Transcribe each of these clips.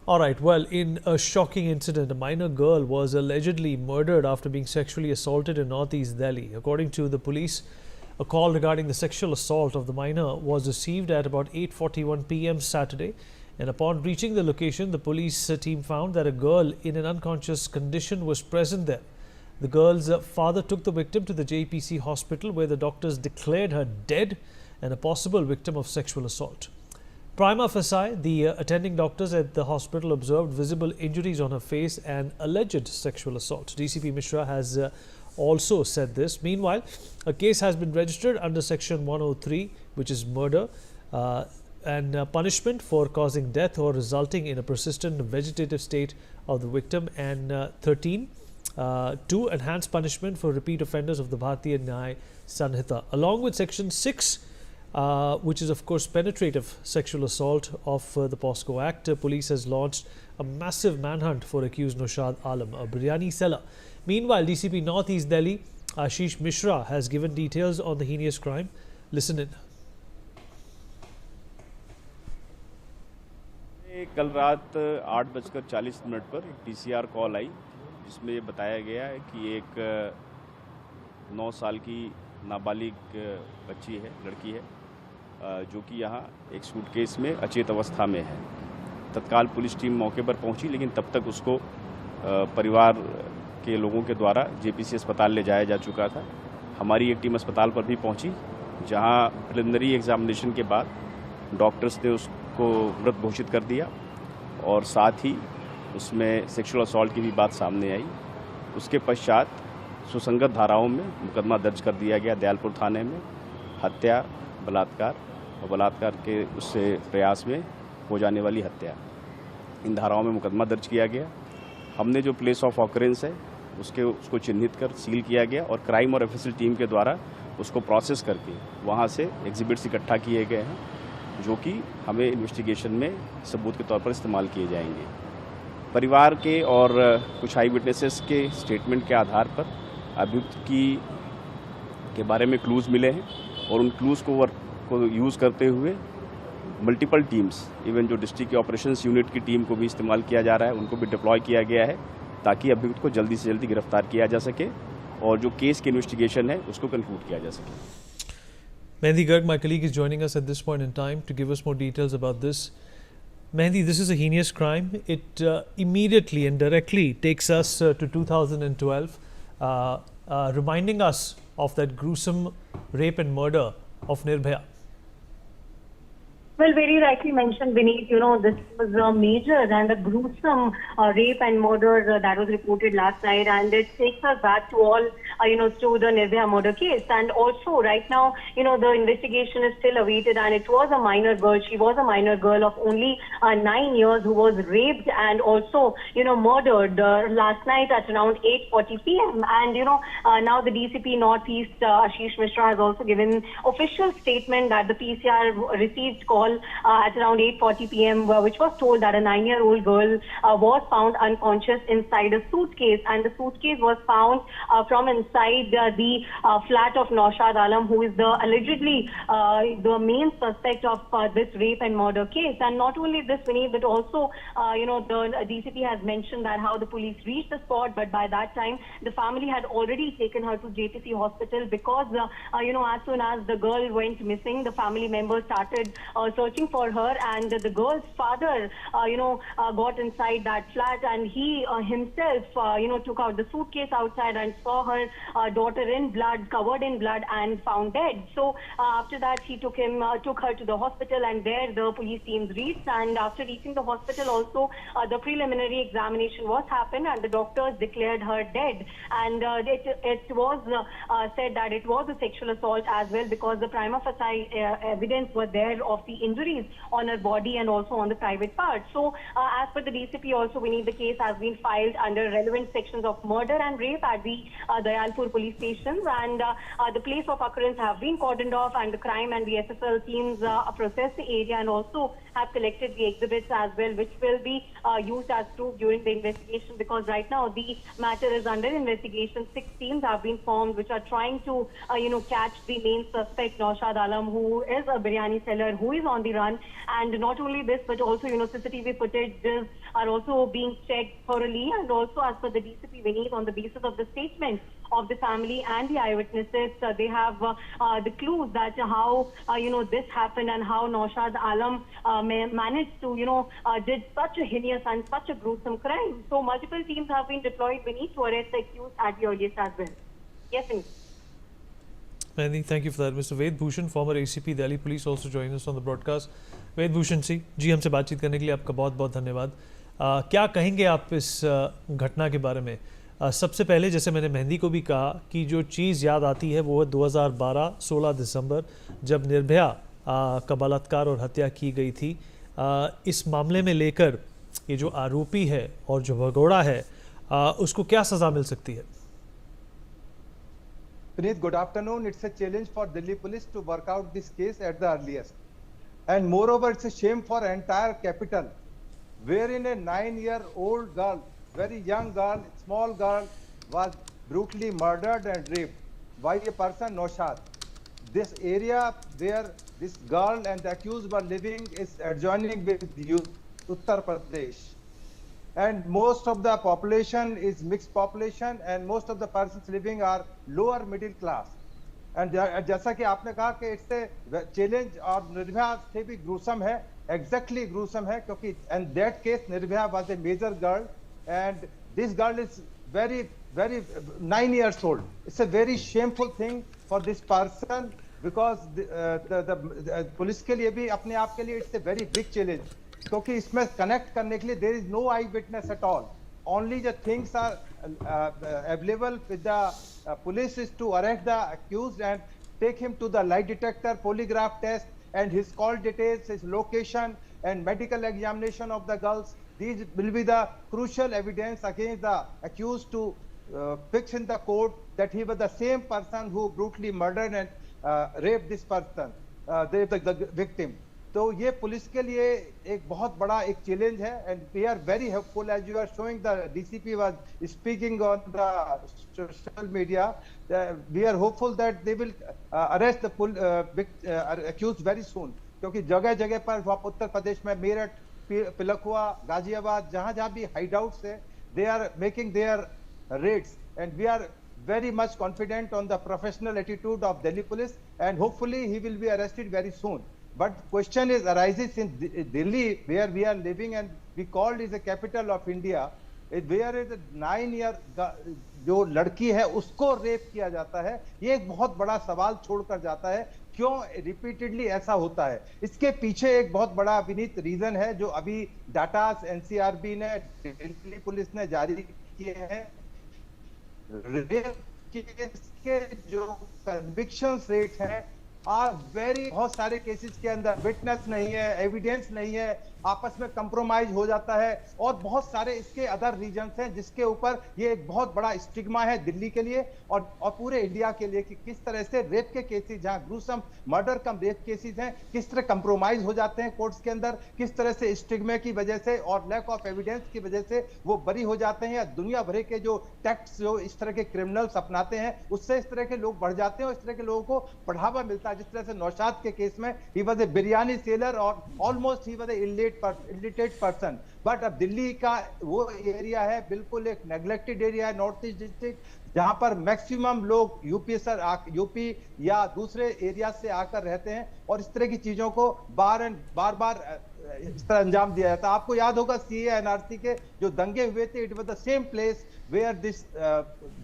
All right. Well, in a shocking incident, a minor girl was allegedly murdered after being sexually assaulted in northeast Delhi. According to the police, a call regarding the sexual assault of the minor was received at about 8:41 p.m. Saturday. And upon reaching the location, the police team found that a girl in an unconscious condition was present there. The girl's father took the victim to the JPC hospital, where the doctors declared her dead and a possible victim of sexual assault. Prima facie, the attending doctors at the hospital observed visible injuries on her face and alleged sexual assault. DCP Mishra has also said this. Meanwhile, a case has been registered under Section 103, which is murder and punishment for causing death or resulting in a persistent vegetative state of the victim, and 13. 2. Enhanced punishment for repeat offenders of the Bharatiya Nyaya Sanhita, along with Section 6, which is of course penetrative sexual assault of the POSCO Act. Police has launched a massive manhunt for accused Naushad Alam, a biryani seller. Meanwhile, DCP Northeast Delhi Ashish Mishra has given details on the heinous crime. Listen in. कल रात 8:40 पर एक PCR call आई, जिसमें ये बताया गया है कि एक 9 साल की नाबालिग बच्ची है, लड़की है, जो कि यहाँ एक सूटकेस में अचेत अवस्था में है। तत्काल पुलिस टीम मौके पर पहुंची, लेकिन तब तक उसको परिवार के लोगों के द्वारा जेपीसी अस्पताल ले जाया जा चुका था। हमारी एक टीम अस्पताल पर भी पहुंची, जहां प्रिलिमिनरी एग्जामिनेशन के बाद डॉक्टर्स ने उसको मृत घोषित कर दिया और साथ ही उसमें सेक्सुअल असॉल्ट की भी बात सामने आई। उसके पश्चात सुसंगत धाराओं में मुकदमा दर्ज कर दिया गया दयालपुर थाने में, हत्या, बलात्कार और बलात्कार के उससे प्रयास में हो जाने वाली हत्या, इन धाराओं में मुकदमा दर्ज किया गया। हमने जो प्लेस ऑफ ऑकरेंस है उसको चिन्हित कर सील किया गया और क्राइम और एफएसएल टीम के द्वारा उसको प्रोसेस करके वहाँ से एग्जिबिट्स इकट्ठा किए गए हैं, जो कि हमें इन्वेस्टिगेशन में सबूत के तौर पर इस्तेमाल किए जाएंगे। परिवार के और कुछ आई विटनेसेस के स्टेटमेंट के आधार पर अभियुक्त के बारे में क्लूज़ मिले हैं और उन क्लूज़ को यूज़ करते हुए मल्टीपल टीम्स, इवन जो डिस्ट्रिक्ट की ऑपरेशंस यूनिट की टीम को भी इस्तेमाल किया जा रहा है, उनको भी डिप्लॉय किया गया है, ताकि अभियुक्त को जल्दी से जल्दी गिरफ्तार किया जा सके और जो केस की इन्वेस्टिगेशन है उसको कंक्लूड किया जा सके। Mehdi Garg, my colleague, is joining us at this point in time to give us more details about this. Mehdi, this is a heinous crime. It immediately and directly takes us to 2012, reminding us of that gruesome rape and murder of Nirbhaya. Well, very rightly mentioned, Vineet. This was a major and a gruesome rape and murder that was reported last night, and it takes us back to all, to the Nirbhaya murder case. And also, right now, the investigation is still awaited, and it was a minor girl. She was a minor girl of only 9 years who was raped and also, murdered last night at around 8:40 p.m. And, now the DCP Northeast, Ashish Mishra, has also given official statement that the PCR received call at around 8:40 p.m., which was told that a 9-year-old girl was found unconscious inside a suitcase, and the suitcase was found from inside the flat of Naushad Alam, who is allegedly the main suspect of this rape and murder case. And not only this, Vineet, but also, the DCP has mentioned that how the police reached the spot, but by that time, the family had already taken her to JPC hospital because, as soon as the girl went missing, the family members started searching for her, and the girl's father, got inside that flat, and he himself, took out the suitcase outside and saw her daughter in blood, covered in blood, and found dead. So after that, he took her to the hospital, and there the police teams reached. And after reaching the hospital, also the preliminary examination was happened, and the doctors declared her dead. And it was said that it was a sexual assault as well, because the prima facie evidence was there of the injuries on her body and also on the private part. So as per the DCP, also the case has been filed under relevant sections of murder and rape at the Dayalpur police station, and the place of occurrence have been cordoned off, and the crime and the SSL teams processed the area, and also have collected the exhibits as well, which will be used as proof during the investigation, because right now the matter is under investigation. 6 teams have been formed which are trying to, catch the main suspect, Naushad Alam, who is a biryani seller, who is on the run. And not only this, but also, CCTV footages are also being checked thoroughly, and also as per the DCP Vineet, on the basis of the statements of the family and the eyewitnesses, they have the clues that how this happened and how Naushad Alam managed to did such a heinous and such a gruesome crime. So multiple teams have been deployed, Vineet, to arrest the accused at the earliest as well. Yes, Vineet. Many thank you for that. Mr. Ved Bhushan, former ACP Delhi Police, also joined us on the broadcast. Ved Bhushan जी हमसे बातचीत करने के लिए आपका बहुत बहुत धन्यवाद। क्या कहेंगे आप इस घटना के बारे में? सबसे पहले जैसे मैंने मेहंदी को भी कहा कि जो चीज़ याद आती है वो है 2012 16 दिसंबर जब निर्भया का बलात्कार और हत्या की गई थी। इस मामले में लेकर ये जो आरोपी है और जो भगोड़ा है उसको क्या सज़ा मिल सकती है? Puneet, good afternoon. It's a challenge for Delhi Police to work out this case at the earliest. And moreover, it's a shame for entire capital, wherein a 9-year-old girl, very young girl, small girl, was brutally murdered and raped by a person, Naushad. This area where this girl and the accused were living is adjoining with Uttar Pradesh. And most of the population is mixed population, and most of the persons living are lower middle class. And जैसा कि आपने कहा कि इससे challenge और निर्भया से भी gruesome है, exactly ग्रूसम है, क्योंकि and that case Nirbhaya was a major girl, and this girl is very 9 years old. It's a very shameful thing for this person, because the police के लिए भी अपने आप के लिए it's a very big challenge, क्योंकि इसमें कनेक्ट करने के लिए there is no eyewitness at all. Only the things are available with the police is to arrest the accused and take him to the lie detector, polygraph test, and his call details, his location, and medical examination of the girls. These will be the crucial evidence against the accused to fix in the court that he was the same person who brutally murdered and raped this person, the victim. तो ये police के लिए एक बहुत बड़ा एक challenge है, and we are very helpful as you are showing the DCP was speaking on the social media. We are hopeful that they will arrest the accused very soon, क्योंकि जगह जगह पर उत्तर प्रदेश में मेरठ, पिलखुआ, गाजियाबाद, जहां जहां भी हाइड आउट्स है, they are making their raids, and we are very much confident on the professional attitude of Delhi police, and hopefully he will be arrested very soon. But question arises in Delhi, where we are living and we called is the capital of India, where is a 9-year जो लड़की है उसको rape किया जाता है. ये एक बहुत बड़ा सवाल छोड़कर जाता है, क्यों रिपीटेडली ऐसा होता है. इसके पीछे एक बहुत बड़ा विनीत रीजन है जो अभी डाटास एनसीआरबी ने, दिल्ली पुलिस ने जारी किए हैं. रेप के जो कन्विक्शन रेट है बहुत सारे केसेस के अंदर विटनेस नहीं है, एविडेंस नहीं है, आपस में कंप्रोमाइज हो जाता है, और बहुत सारे इसके अदर रीजन्स हैं जिसके ऊपर ये एक बहुत बड़ा स्टिग्मा है दिल्ली के लिए और पूरे इंडिया के लिए, कि किस तरह से रेप के केसेस, जहां gruesome murder cum rape cases हैं, किस तरह कंप्रोमाइज हो जाते हैं कोर्ट्स के अंदर, किस तरह से स्टिग्मा की वजह से और लैक ऑफ एविडेंस की वजह से वो बरी हो जाते हैं, या दुनिया भर के जो टैक्ट्स जो इस तरह के क्रिमिनल्स अपनाते हैं उससे इस तरह के लोग बढ़ जाते हैं और इस तरह के लोगों को बढ़ावा मिलता है. जिस तरह से नौशाद के केस में he was a biryani seller और almost he was a illiterate person, but अब दिल्ली का वो एरिया है बिल्कुल एक नेग्लेक्टेड एरिया है, नॉर्थ ईस्ट डिस्ट्रिक्ट, जहां पर मैक्सिमम लोग यूपी या दूसरे एरिया से आकर रहते हैं और इस तरह की चीजों को बार बार इस तरह अंजाम दिया जाता है. आपको याद होगा सीए एनआरसी के जो दंगे हुए थे, it was the same place where this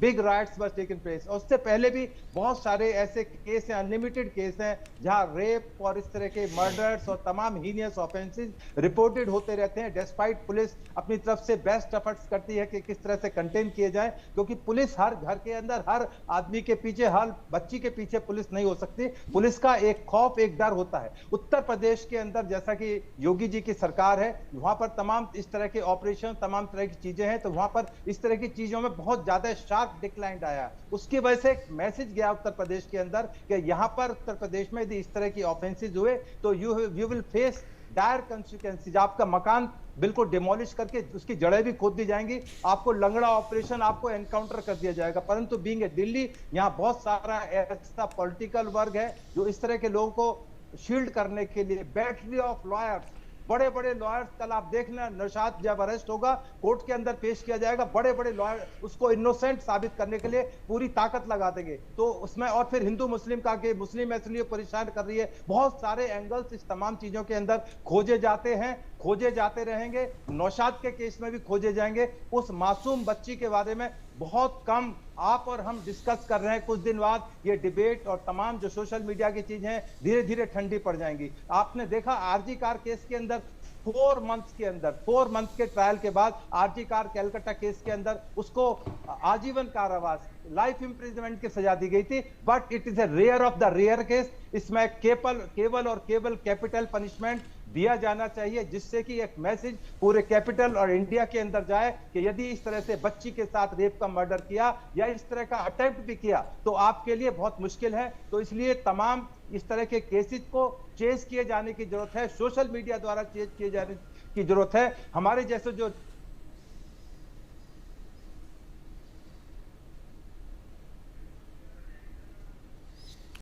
big riots was taken place. और उससे पहले भी बहुत सारे ऐसे केस हैं, अनलिमिटेड केस हैं, जहां रेप और इस तरह के मर्डर्स और तमाम हीनियस ऑफेंसेस रिपोर्टेड होते रहते हैं, डिस्पाइट पुलिस अपनी तरफ से बेस्ट एफर्ट्स करती है कि किस तरह से कंटेन किए जाए, क्योंकि पुलिस हर घर के अंदर, हर आदमी के पीछे, हर बच्ची के पीछे पुलिस नहीं हो सकती. पुलिस का एक खौफ, एक डर होता है. उत्तर प्रदेश के अंदर जैसा कि योगी जी की सरकार है, वहां पर तमाम इस तरह के ऑपरेशन, तमाम तरह की चीजें हैं, तो वहां पर इस तरह की चीजों में बहुत ज्यादा शार्प डिक्लाइन आया. उसकी वजह से एक मैसेज गया उत्तर प्रदेश के अंदर कि यहां पर उत्तर प्रदेश में यदि इस तरह की ऑफेंसेस हुए तो यू विल फेस डायर कंसिक्वेंसीज, आपका मकान बिल्कुल डिमोलिश करके उसकी जड़ें भी खोद दी जाएंगी, आपको लंगड़ा ऑपरेशन, आपको एनकाउंटर कर दिया जाएगा। परंतु बीइंग ए दिल्ली, यहाँ बहुत सारा ऐसा पॉलिटिकल वर्ग है जो इस तरह के लोगों को शील्ड करने के लिए, बैटरी ऑफ लॉयर्स, बड़े बड़े लॉयर्स, कल आप देखना नौशाद जब अरेस्ट होगा कोर्ट के अंदर पेश किया जाएगा, बड़े बड़े लॉयर उसको इनोसेंट साबित करने के लिए पूरी ताकत लगा देंगे। तो उसमें और फिर हिंदू मुस्लिम का कि मुस्लिम इसलिए परेशान कर रही है, बहुत सारे एंगल्स इस तमाम चीजों के अंदर खोजे जाते हैं, खोजे जाते रहेंगे। नौशाद के केस में भी खोजे जाएंगे। उस मासूम बच्ची के बारे में बहुत कम आप और हम डिस्कस कर रहे हैं। कुछ दिन बाद ये डिबेट और तमाम जो सोशल मीडिया की चीजें हैं धीरे धीरे ठंडी पड़ जाएंगी। आपने देखा आरजी कार केस के अंदर 4 मंथ के ट्रायल के बाद आरजी कार कैलकाटा केस के अंदर उसको आजीवन कारावास, लाइफ इंप्रिजनमेंट की सजा दी गई थी। But it is a rare of the rare case. इसमें केवल कैपिटल पनिशमेंट दिया जाना चाहिए, जिससे कि एक मैसेज पूरे कैपिटल और इंडिया के अंदर जाए कि यदि इस तरह से बच्ची के साथ रेप का मर्डर किया या इस तरह का अटेम्प्ट भी किया तो आपके लिए बहुत मुश्किल है। तो इसलिए तमाम इस तरह के केसेस को चेज किए जाने की जरूरत है, सोशल मीडिया द्वारा चेज किए जाने की जरूरत है। हमारे जैसे जो